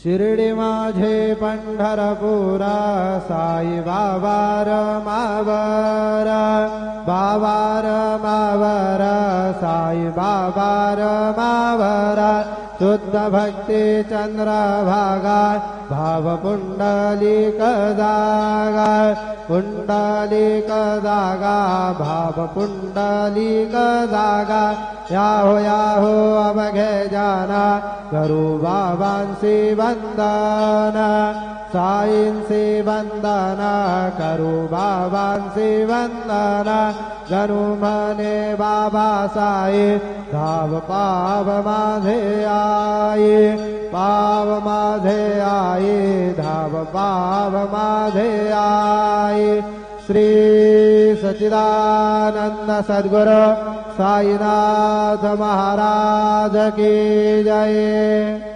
शिर्डी माझे पंढरपुरा साई बाबा रमावर बाबा रमावर साई बाबा रमावर शुद्ध भक्ती चंद्रभागा भाव पुंडलिक जागा पुंडलिक जागा भाव पुंडलिक जागा याहो अवघे जाना करू बाबांसी वंदन साईंसी वंदन करू बाबांसी वंदन गणू म्हणे बाबा साई धाव पाव माझे आई पाव माझे आई धाव पाव माझे आई श्री सच्चिदानंद सद्गुरु साईनाथ महाराज की जय।